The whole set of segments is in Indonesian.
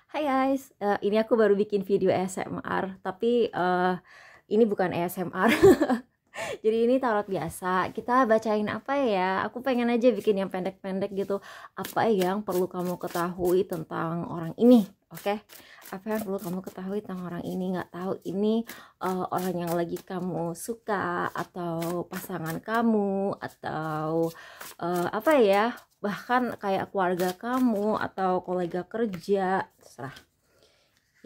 Hai guys, ini aku baru bikin video ASMR, tapi ini bukan ASMR. Jadi ini tarot biasa. Kita bacain apa ya? Aku pengen aja bikin yang pendek-pendek gitu. Apa yang perlu kamu ketahui tentang orang ini? Oke? Apa yang perlu kamu ketahui tentang orang ini? Nggak tahu ini orang yang lagi kamu suka atau pasangan kamu atau apa ya? Bahkan kayak keluarga kamu atau kolega kerja, terserah.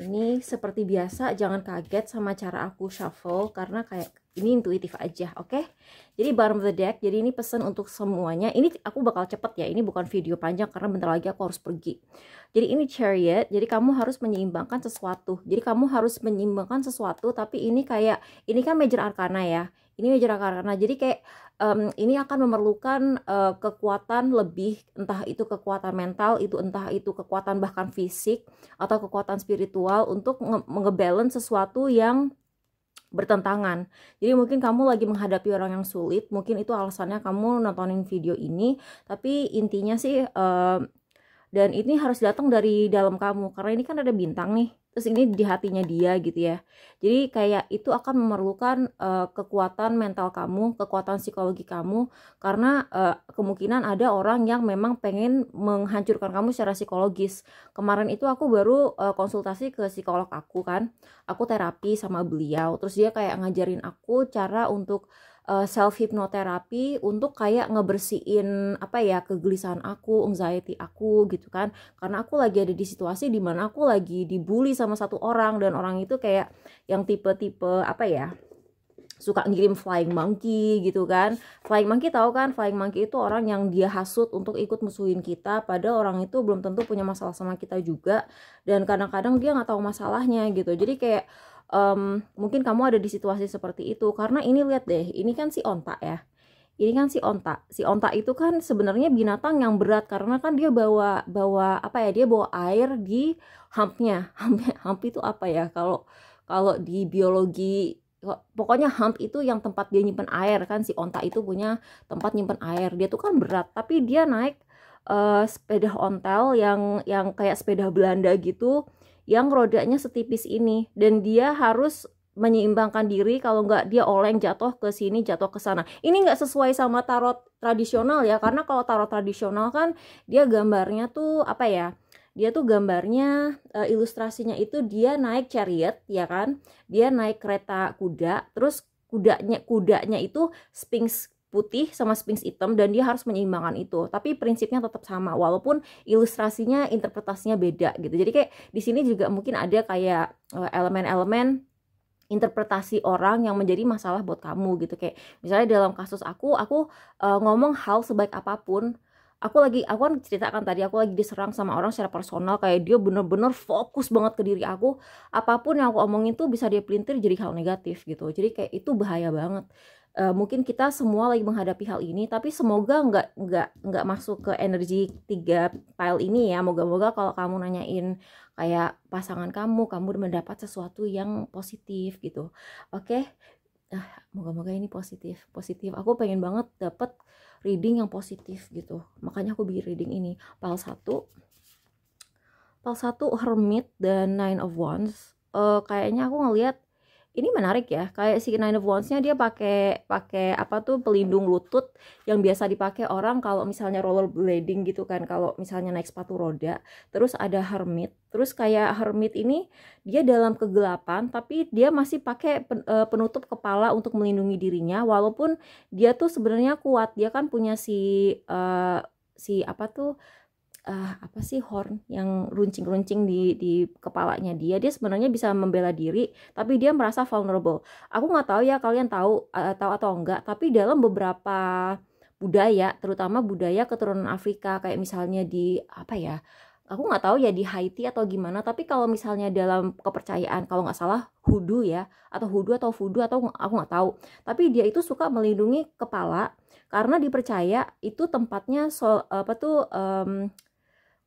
Ini seperti biasa, jangan kaget sama cara aku shuffle karena kayak ini intuitif aja, oke? Jadi bottom of the deck, jadi ini pesan untuk semuanya. Ini aku bakal cepet ya, ini bukan video panjang karena bentar lagi aku harus pergi. Jadi ini chariot, jadi kamu harus menyeimbangkan sesuatu. Jadi kamu harus menyeimbangkan sesuatu, tapi ini kayak, ini kan major arcana ya. Ini major arcana, jadi kayak ini akan memerlukan kekuatan lebih, entah itu kekuatan mental, entah itu kekuatan bahkan fisik, atau kekuatan spiritual untuk ngebalance sesuatu yang bertentangan. Jadi mungkin kamu lagi menghadapi orang yang sulit, mungkin itu alasannya kamu nontonin video ini, tapi intinya sih dan ini harus datang dari dalam kamu karena ini kan ada bintang nih, terus ini di hatinya dia gitu ya. Jadi kayak itu akan memerlukan kekuatan mental kamu, kekuatan psikologi kamu, karena kemungkinan ada orang yang memang pengen menghancurkan kamu secara psikologis. Kemarin itu aku baru konsultasi ke psikolog aku kan, aku terapi sama beliau, terus dia kayak ngajarin aku cara untuk self hipnoterapi untuk kayak ngebersihin apa ya, kegelisahan aku, anxiety aku gitu kan, karena aku lagi ada di situasi dimana aku lagi dibully sama satu orang, dan orang itu kayak yang tipe-tipe apa ya, suka ngirim flying monkey gitu kan. Flying monkey tahu kan, flying monkey itu orang yang dia hasut untuk ikut musuhin kita, padahal orang itu belum tentu punya masalah sama kita juga, dan kadang-kadang dia nggak tahu masalahnya gitu. Jadi kayak mungkin kamu ada di situasi seperti itu karena ini, lihat deh, ini kan si onta ya. Ini kan si onta. Si onta itu kan sebenarnya binatang yang berat karena kan dia bawa bawa apa ya? Dia bawa air di humpnya. Hump itu apa ya? Kalau kalau di biologi, pokoknya hump itu yang tempat dia nyimpen air kan. Si onta itu punya tempat nyimpen air. Dia tuh kan berat, tapi dia naik sepeda ontel yang kayak sepeda Belanda gitu, yang rodanya setipis ini, dan dia harus menyeimbangkan diri, kalau nggak dia oleng, jatuh ke sini, jatuh ke sana. Ini nggak sesuai sama tarot tradisional ya, karena kalau tarot tradisional kan dia gambarnya tuh apa ya, dia tuh gambarnya ilustrasinya itu dia naik chariot ya kan, dia naik kereta kuda, terus kudanya itu sphinx putih sama sphinx hitam, dan dia harus menyeimbangkan itu, tapi prinsipnya tetap sama walaupun ilustrasinya, interpretasinya beda gitu. Jadi kayak di sini juga mungkin ada kayak elemen-elemen interpretasi orang yang menjadi masalah buat kamu gitu. Kayak misalnya dalam kasus aku ngomong hal sebaik apapun, aku kan ceritakan tadi, aku lagi diserang sama orang secara personal, kayak dia bener-bener fokus banget ke diri aku, apapun yang aku omongin tuh bisa dia pelintir jadi hal negatif gitu. Jadi kayak itu bahaya banget. Mungkin kita semua lagi menghadapi hal ini, tapi semoga nggak masuk ke energi 3 pile ini ya. Moga-moga kalau kamu nanyain kayak pasangan kamu mendapat sesuatu yang positif gitu. Oke. Moga-moga ini positif. Aku pengen banget dapet reading yang positif gitu, makanya aku bikin reading ini. Pile 1 Hermit dan Nine of Wands. Kayaknya aku ngelihat ini menarik ya, kayak si Nine of Wands-nya dia pakai pakai apa tuh, pelindung lutut yang biasa dipakai orang kalau misalnya rollerblading gitu kan, kalau misalnya naik sepatu roda. Terus ada Hermit, terus kayak Hermit ini dia dalam kegelapan tapi dia masih pakai penutup kepala untuk melindungi dirinya, walaupun dia tuh sebenarnya kuat. Dia kan punya si apa tuh, apa sih, horn yang runcing-runcing di kepalanya dia sebenarnya bisa membela diri, tapi dia merasa vulnerable. Aku nggak tahu ya kalian tahu tahu atau enggak, tapi dalam beberapa budaya, terutama budaya keturunan Afrika, kayak misalnya di apa ya, aku nggak tahu ya di Haiti atau gimana, tapi kalau misalnya dalam kepercayaan, kalau nggak salah Hoodoo ya, atau Hoodoo atau Voodoo, atau aku nggak tahu, tapi dia itu suka melindungi kepala karena dipercaya itu tempatnya apa tuh,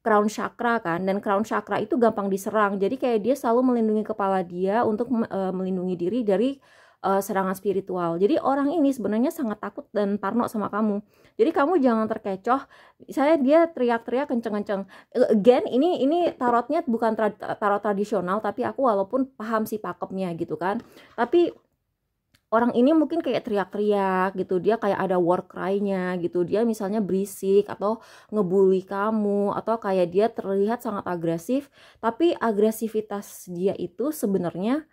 crown chakra kan, dan crown chakra itu gampang diserang. Jadi kayak dia selalu melindungi kepala dia untuk melindungi diri dari serangan spiritual. Jadi orang ini sebenarnya sangat takut dan parno sama kamu. Jadi kamu jangan terkecoh. Saya dia teriak-teriak kenceng-kenceng. Again, ini tarotnya bukan tarot tradisional, tapi aku walaupun paham sih pakemnya gitu kan. Tapi orang ini mungkin kayak teriak-teriak gitu, dia kayak ada war cry-nya gitu, dia misalnya berisik atau ngebully kamu, atau kayak dia terlihat sangat agresif, tapi agresivitas dia itu sebenarnya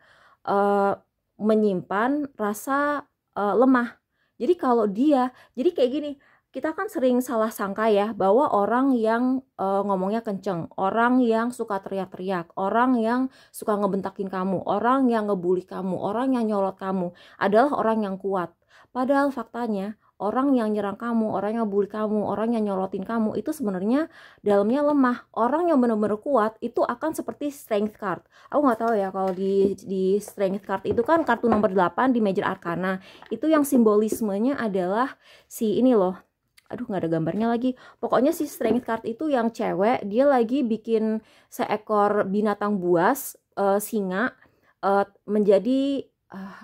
menyimpan rasa lemah. Jadi kalau jadi kayak gini, kita kan sering salah sangka ya bahwa orang yang ngomongnya kenceng, orang yang suka teriak-teriak, orang yang suka ngebentakin kamu, orang yang ngebully kamu, orang yang nyolot kamu adalah orang yang kuat. Padahal faktanya orang yang nyerang kamu, orang yang bully kamu, orang yang nyolotin kamu itu sebenarnya dalamnya lemah. Orang yang benar-benar kuat itu akan seperti strength card. Aku nggak tahu ya kalau di strength card itu kan kartu nomor 8 di Major Arcana. Itu yang simbolismenya adalah si ini loh. Aduh nggak ada gambarnya lagi. Pokoknya si strength card itu yang cewek, dia lagi bikin seekor binatang buas, singa, menjadi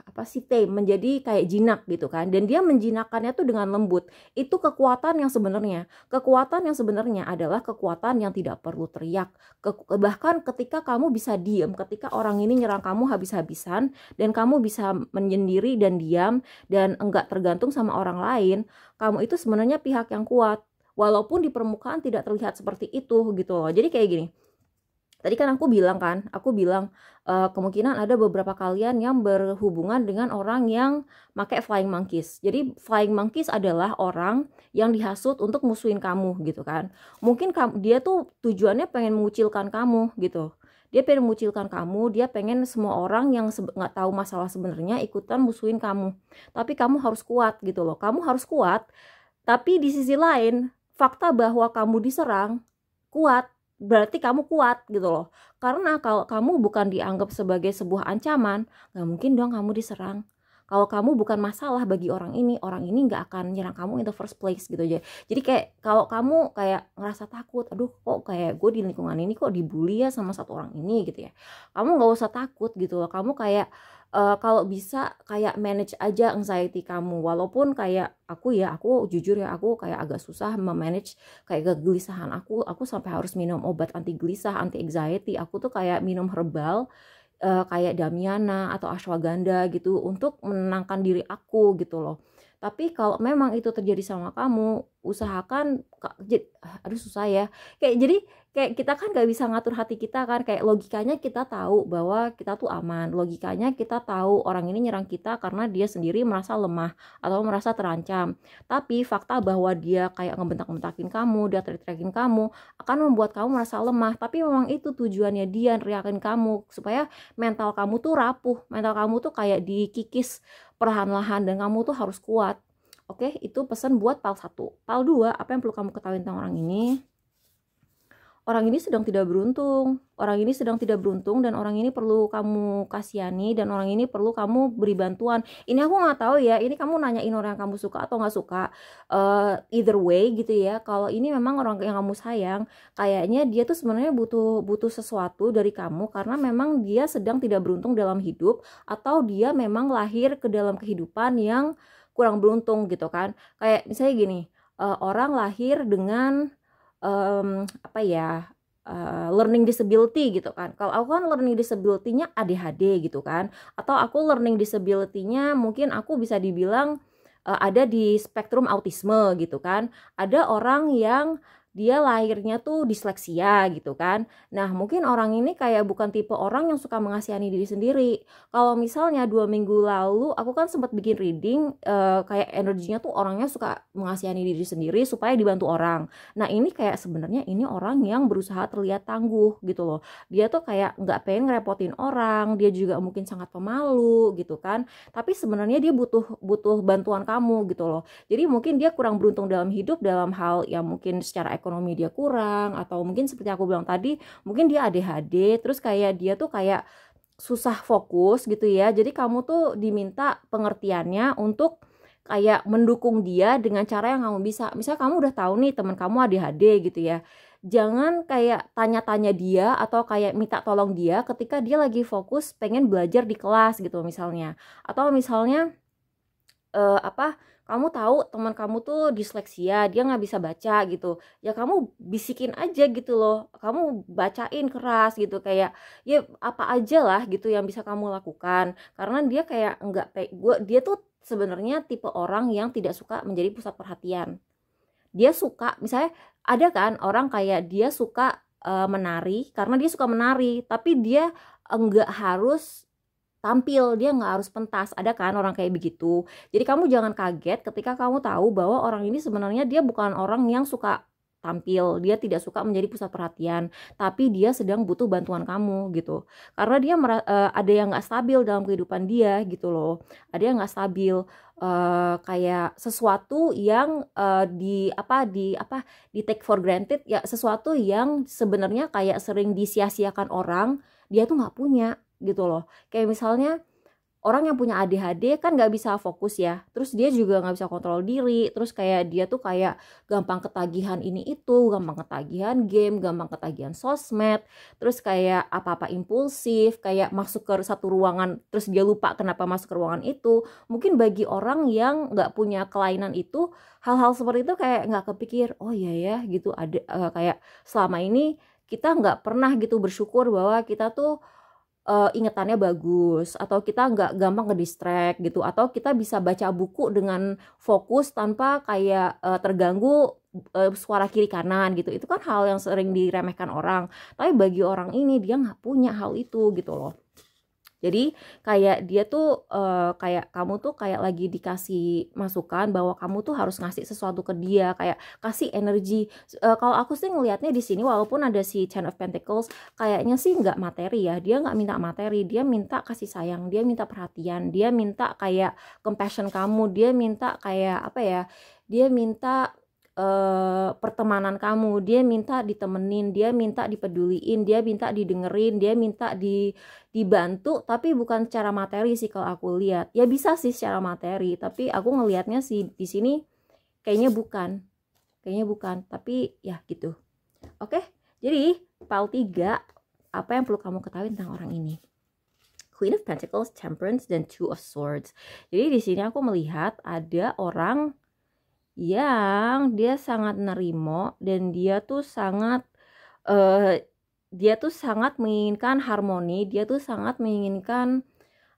apa sih menjadi kayak jinak gitu kan, dan dia menjinakkannya tuh dengan lembut. Itu kekuatan yang sebenarnya adalah kekuatan yang tidak perlu teriak. Bahkan ketika kamu bisa diam, ketika orang ini nyerang kamu habis-habisan dan kamu bisa menyendiri dan diam dan enggak tergantung sama orang lain, kamu itu sebenarnya pihak yang kuat, walaupun di permukaan tidak terlihat seperti itu gitu loh. Jadi kayak gini, tadi kan aku bilang kemungkinan ada beberapa kalian yang berhubungan dengan orang yang pakai flying monkeys. Jadi flying monkeys adalah orang yang dihasut untuk musuhin kamu gitu kan. Mungkin dia tuh tujuannya pengen mengucilkan kamu gitu. Dia pengen mengucilkan kamu, dia pengen semua orang yang nggak tahu masalah sebenarnya ikutan musuhin kamu. Tapi kamu harus kuat gitu loh. Kamu harus kuat. Tapi di sisi lain, fakta bahwa kamu diserang kuat, berarti kamu kuat gitu loh. Karena kalau kamu bukan dianggap sebagai sebuah ancaman, nggak mungkin dong kamu diserang. Kalau kamu bukan masalah bagi orang ini nggak akan nyerang kamu in the first place gitu aja. Jadi kayak kalau kamu kayak ngerasa takut, aduh kok kayak gue di lingkungan ini kok dibully ya sama satu orang ini gitu ya, kamu nggak usah takut gitu loh. Kamu kayak kalau bisa kayak manage aja anxiety kamu. Walaupun kayak aku jujur ya, aku kayak agak susah memanage kayak kegelisahan aku sampai harus minum obat anti gelisah, anti anxiety. Aku tuh kayak minum herbal kayak Damiana atau ashwagandha gitu untuk menenangkan diri aku gitu loh. Tapi kalau memang itu terjadi sama kamu, usahakan, aduh susah ya. Jadi kayak kita kan gak bisa ngatur hati kita kan, kayak logikanya kita tahu bahwa kita tuh aman. Logikanya kita tahu orang ini nyerang kita karena dia sendiri merasa lemah atau merasa terancam. Tapi fakta bahwa dia kayak ngebentak-bentakin kamu, dia teriak-teriakin kamu, akan membuat kamu merasa lemah. Tapi memang itu tujuannya dia neriakin kamu, supaya mental kamu tuh rapuh, mental kamu tuh kayak dikikis perlahan-lahan, dan kamu tuh harus kuat. Oke, itu pesan buat PAL 1. PAL 2, apa yang perlu kamu ketahui tentang orang ini? Orang ini sedang tidak beruntung. Orang ini sedang tidak beruntung dan orang ini perlu kamu kasihani, dan orang ini perlu kamu beri bantuan. Ini aku nggak tahu ya, ini kamu nanyain orang yang kamu suka atau nggak suka. Either way gitu ya. Kalau ini memang orang yang kamu sayang, kayaknya dia tuh sebenarnya butuh sesuatu dari kamu karena memang dia sedang tidak beruntung dalam hidup, atau dia memang lahir ke dalam kehidupan yang kurang beruntung gitu kan. Kayak misalnya gini, orang lahir dengan learning disability gitu kan. Kalau aku kan learning disability-nya ADHD gitu kan, atau aku learning disability-nya mungkin aku bisa dibilang ada di spektrum autisme gitu kan. Ada orang yang dia lahirnya tuh disleksia gitu kan. Nah mungkin orang ini kayak bukan tipe orang yang suka mengasihani diri sendiri. Kalau misalnya 2 minggu lalu aku kan sempat bikin reading, kayak energinya tuh orangnya suka mengasihani diri sendiri supaya dibantu orang. Nah ini kayak sebenarnya ini orang yang berusaha terlihat tangguh gitu loh. Dia tuh kayak nggak pengen ngerepotin orang, dia juga mungkin sangat pemalu gitu kan. Tapi sebenarnya dia butuh bantuan kamu gitu loh. Jadi mungkin dia kurang beruntung dalam hidup dalam hal yang mungkin secara ekonomi dia kurang, atau mungkin seperti aku bilang tadi, mungkin dia ADHD, terus kayak dia tuh kayak susah fokus gitu ya. Jadi kamu tuh diminta pengertiannya untuk kayak mendukung dia dengan cara yang kamu bisa. Misalnya kamu udah tahu nih teman kamu ADHD gitu ya, jangan kayak tanya-tanya dia atau kayak minta tolong dia ketika dia lagi fokus pengen belajar di kelas gitu misalnya. Atau misalnya apa, kamu tahu teman kamu tuh disleksia, dia nggak bisa baca gitu, ya kamu bisikin aja gitu loh, kamu bacain keras gitu, kayak ya apa aja lah gitu yang bisa kamu lakukan, karena dia kayak nggak dia tuh sebenarnya tipe orang yang tidak suka menjadi pusat perhatian. Dia suka misalnya, ada kan orang kayak dia suka menari karena dia suka menari, tapi dia enggak harus tampil, dia nggak harus pentas. Ada kan orang kayak begitu. Jadi kamu jangan kaget ketika kamu tahu bahwa orang ini sebenarnya dia bukan orang yang suka tampil, dia tidak suka menjadi pusat perhatian, tapi dia sedang butuh bantuan kamu gitu, karena dia ada yang nggak stabil dalam kehidupan dia gitu loh, ada yang nggak stabil, kayak sesuatu yang di take for granted ya, sesuatu yang sebenarnya kayak sering disia-siakan orang, dia tuh nggak punya gitu loh. Kayak misalnya orang yang punya ADHD kan nggak bisa fokus ya, terus dia juga nggak bisa kontrol diri, terus kayak dia tuh kayak gampang ketagihan ini itu, gampang ketagihan game, gampang ketagihan sosmed, terus kayak apa-apa impulsif, kayak masuk ke satu ruangan terus dia lupa kenapa masuk ke ruangan itu. Mungkin bagi orang yang nggak punya kelainan itu, hal-hal seperti itu kayak nggak kepikir, oh iya ya gitu, ada kayak selama ini kita nggak pernah gitu bersyukur bahwa kita tuh ingetannya bagus, atau kita nggak gampang ke-distract gitu, atau kita bisa baca buku dengan fokus tanpa kayak terganggu suara kiri kanan gitu. Itu kan hal yang sering diremehkan orang, tapi bagi orang ini dia nggak punya hal itu gitu loh. Jadi kayak dia tuh kayak kamu tuh kayak lagi dikasih masukan bahwa kamu tuh harus ngasih sesuatu ke dia, kayak kasih energi. Kalau aku sih ngelihatnya di sini, walaupun ada si Ten of Pentacles, kayaknya sih nggak materi ya, dia nggak minta materi, dia minta kasih sayang, dia minta perhatian, dia minta kayak compassion kamu, dia minta kayak apa ya, dia minta pertemanan kamu, dia minta ditemenin, dia minta dipeduliin, dia minta didengerin, dia minta dibantu, tapi bukan secara materi sih kalau aku lihat. Ya bisa sih secara materi, tapi aku ngelihatnya sih di sini kayaknya bukan, tapi ya gitu. Oke, jadi pile 3, apa yang perlu kamu ketahui tentang orang ini? Queen of Pentacles, Temperance, dan Two of Swords. Jadi di sini aku melihat ada orang yang dia sangat nerimo, dan dia tuh sangat menginginkan harmoni, dia tuh sangat menginginkan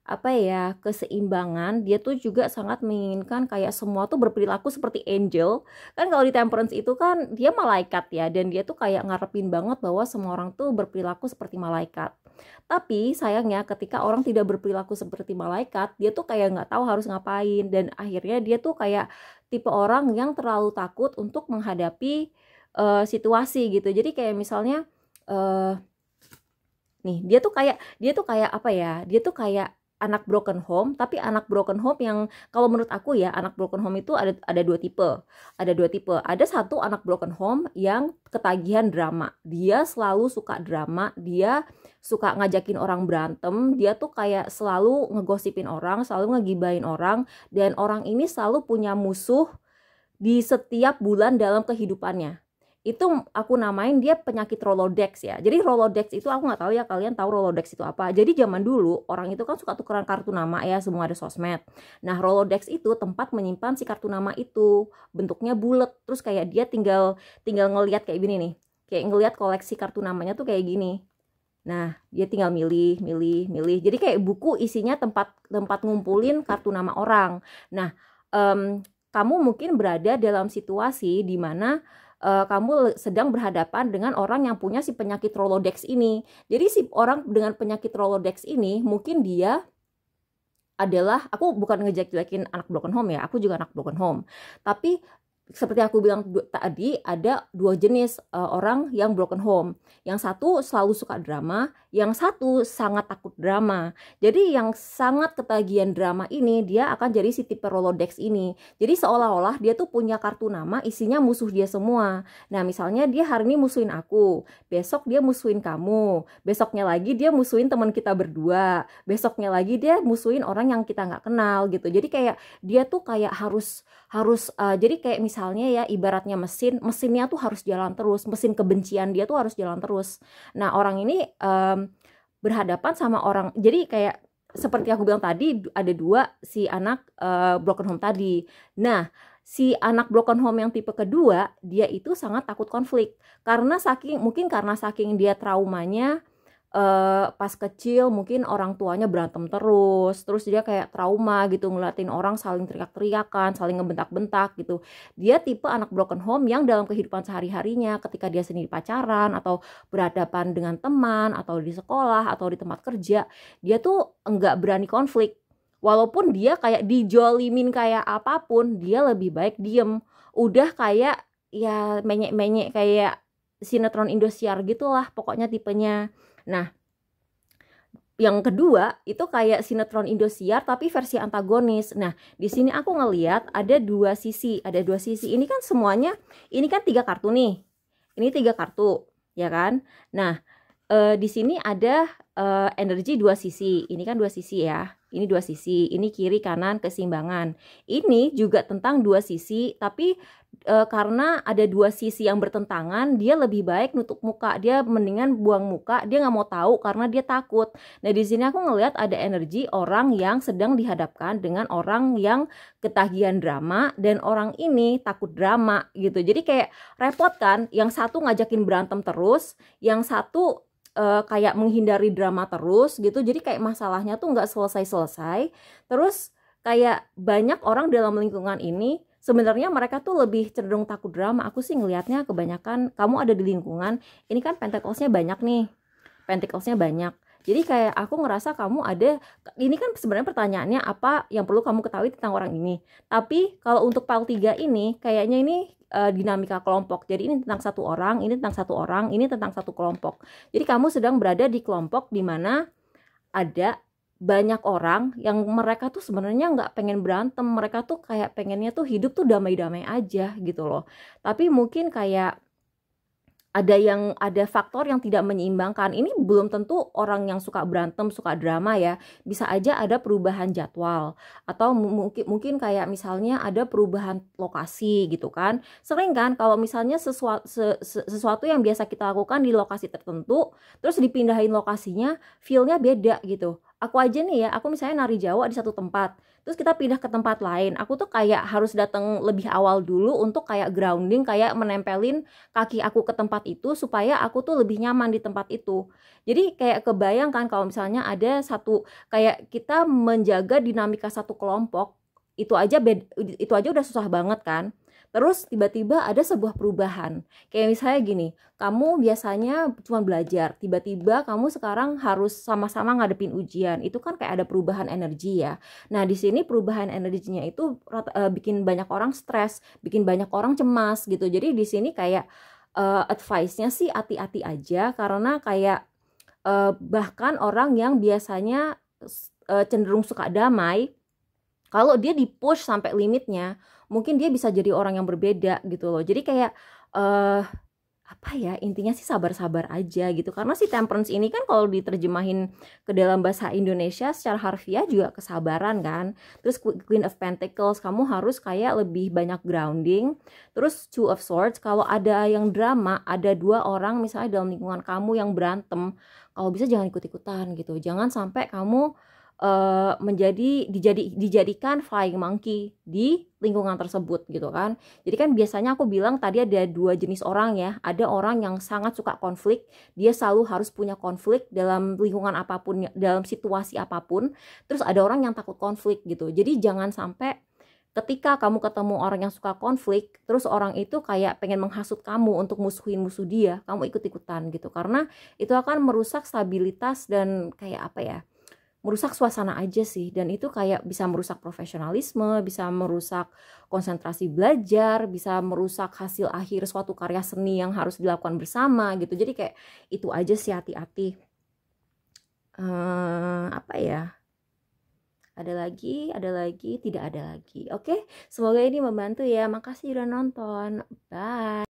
apa ya, keseimbangan. Dia tuh juga sangat menginginkan kayak semua tuh berperilaku seperti angel. Kan kalau di Temperance itu kan dia malaikat ya, dan dia tuh kayak ngarepin banget bahwa semua orang tuh berperilaku seperti malaikat. Tapi sayangnya ketika orang tidak berperilaku seperti malaikat, dia tuh kayak nggak tahu harus ngapain, dan akhirnya dia tuh kayak tipe orang yang terlalu takut untuk menghadapi situasi gitu. Jadi kayak misalnya nih, dia tuh kayak apa ya, dia tuh kayak anak broken home, tapi anak broken home yang kalau menurut aku ya, anak broken home itu ada dua tipe. Ada satu anak broken home yang ketagihan drama, dia selalu suka drama, dia suka ngajakin orang berantem, dia tuh kayak selalu ngegosipin orang, selalu ngegibahin orang, dan orang ini selalu punya musuh di setiap bulan dalam kehidupannya. Itu aku namain dia penyakit Rolodex ya. Jadi Rolodex itu aku nggak tahu ya kalian tahu Rolodex itu apa. Jadi zaman dulu orang itu kan suka tukeran kartu nama ya, semua ada sosmed. Nah Rolodex itu tempat menyimpan si kartu nama itu, bentuknya bulat, terus kayak dia tinggal ngelihat kayak gini nih, kayak ngelihat koleksi kartu namanya tuh kayak gini. Nah dia tinggal milih. Jadi kayak buku isinya tempat ngumpulin kartu nama orang. Nah kamu mungkin berada dalam situasi di mana kamu sedang berhadapan dengan orang yang punya si penyakit Rolodex ini. Jadi si orang dengan penyakit Rolodex ini mungkin dia adalah, aku bukan ngejek-jekin anak broken home ya, aku juga anak broken home. Tapi seperti aku bilang tadi, ada dua jenis orang yang broken home. Yang satu selalu suka drama, yang satu sangat takut drama. Jadi yang sangat ketagihan drama ini, dia akan jadi si tipe Rolodex ini. Jadi seolah-olah dia tuh punya kartu nama isinya musuh dia semua. Nah misalnya dia hari ini musuhin aku, besok dia musuhin kamu, besoknya lagi dia musuhin teman kita berdua, besoknya lagi dia musuhin orang yang kita nggak kenal gitu. Jadi kayak dia tuh kayak harus jadi kayak misalnya ya ibaratnya mesinnya tuh harus jalan terus, mesin kebencian dia tuh harus jalan terus. Nah orang ini berhadapan sama orang, jadi kayak seperti aku bilang tadi ada dua si anak broken home tadi. Nah si anak broken home yang tipe kedua dia itu sangat takut konflik karena saking dia traumanya pas kecil mungkin orang tuanya berantem terus dia kayak trauma gitu ngeliatin orang saling teriak-teriakan, saling ngebentak-bentak gitu. Dia tipe anak broken home yang dalam kehidupan sehari-harinya ketika dia sendiri pacaran atau berhadapan dengan teman atau di sekolah atau di tempat kerja, dia tuh enggak berani konflik. Walaupun dia kayak dijolimin kayak apapun, dia lebih baik diem. Udah kayak ya menyek-menyek kayak sinetron Indosiar gitulah pokoknya tipenya. Nah, yang kedua itu kayak sinetron Indosiar tapi versi antagonis. Nah, di sini aku ngeliat ada dua sisi. Ini kan semuanya, ini kan 3 kartu nih. Ini 3 kartu, ya kan? Nah, di sini ada energi 2 sisi. Ini kan 2 sisi ya. Ini 2 sisi. Ini kiri kanan keseimbangan. Ini juga tentang 2 sisi, tapi karena ada 2 sisi yang bertentangan, dia lebih baik nutup muka. Dia mendingan buang muka. Dia nggak mau tahu karena dia takut. Nah di sini aku ngelihat ada energi orang yang sedang dihadapkan dengan orang yang ketagihan drama dan orang ini takut drama gitu. Jadi kayak repot kan. Yang satu ngajakin berantem terus, yang satu kayak menghindari drama terus gitu. Jadi kayak masalahnya tuh nggak selesai-selesai. Terus kayak banyak orang dalam lingkungan ini sebenarnya mereka tuh lebih cenderung takut drama. Aku sih ngelihatnya kebanyakan kamu ada di lingkungan ini kan pentaclesnya banyak nih. Pentaclesnya banyak. Jadi kayak aku ngerasa kamu ada, ini kan sebenarnya pertanyaannya apa yang perlu kamu ketahui tentang orang ini. Tapi kalau untuk pile 3 ini kayaknya ini dinamika kelompok. Jadi ini tentang satu orang, ini tentang satu orang, ini tentang satu kelompok. Jadi kamu sedang berada di kelompok di mana ada banyak orang yang mereka tuh sebenarnya nggak pengen berantem. Mereka tuh kayak pengennya tuh hidup tuh damai-damai aja gitu loh. Tapi mungkin kayak ada faktor yang tidak menyeimbangkan. Ini belum tentu orang yang suka berantem, suka drama ya. Bisa aja ada perubahan jadwal atau mungkin kayak misalnya ada perubahan lokasi gitu kan. Sering kan kalau misalnya sesuatu yang biasa kita lakukan di lokasi tertentu terus dipindahin lokasinya, feel-nya beda gitu. Aku aja nih ya, aku misalnya nari Jawa di satu tempat, terus kita pindah ke tempat lain, aku tuh kayak harus datang lebih awal dulu untuk kayak grounding, kayak menempelin kaki aku ke tempat itu supaya aku tuh lebih nyaman di tempat itu. Jadi kayak kebayang kan kalau misalnya ada satu, kayak kita menjaga dinamika satu kelompok, itu aja udah susah banget kan. Terus tiba-tiba ada sebuah perubahan. Kayak misalnya gini, kamu biasanya cuma belajar, tiba-tiba kamu sekarang harus sama-sama ngadepin ujian. Itu kan kayak ada perubahan energi ya. Nah, di sini perubahan energinya itu bikin banyak orang stres, bikin banyak orang cemas gitu. Jadi di sini kayak advice-nya sih hati-hati aja karena kayak bahkan orang yang biasanya cenderung suka damai, kalau dia di-push sampai limitnya, mungkin dia bisa jadi orang yang berbeda gitu loh. Jadi kayak apa ya, intinya sih sabar-sabar aja gitu. Karena si temperance ini kan kalau diterjemahin ke dalam bahasa Indonesia secara harfiah juga kesabaran kan. Terus Queen of Pentacles, kamu harus kayak lebih banyak grounding. Terus Two of Swords, kalau ada yang drama, ada 2 orang misalnya dalam lingkungan kamu yang berantem, kalau bisa jangan ikut-ikutan gitu. Jangan sampai kamu dijadikan flying monkey di lingkungan tersebut gitu kan. Jadi kan biasanya aku bilang tadi ada 2 jenis orang ya. Ada orang yang sangat suka konflik, dia selalu harus punya konflik dalam lingkungan apapun, dalam situasi apapun. Terus ada orang yang takut konflik gitu. Jadi jangan sampai ketika kamu ketemu orang yang suka konflik, terus orang itu kayak pengen menghasut kamu untuk musuhin musuh dia, kamu ikut-ikutan gitu. Karena itu akan merusak stabilitas dan kayak apa ya, merusak suasana aja sih. Dan itu kayak bisa merusak profesionalisme, bisa merusak konsentrasi belajar, bisa merusak hasil akhir suatu karya seni yang harus dilakukan bersama gitu. Jadi kayak itu aja sih, hati-hati. Apa ya, ada lagi, tidak ada lagi. Oke, semoga ini membantu ya. Makasih udah nonton, bye.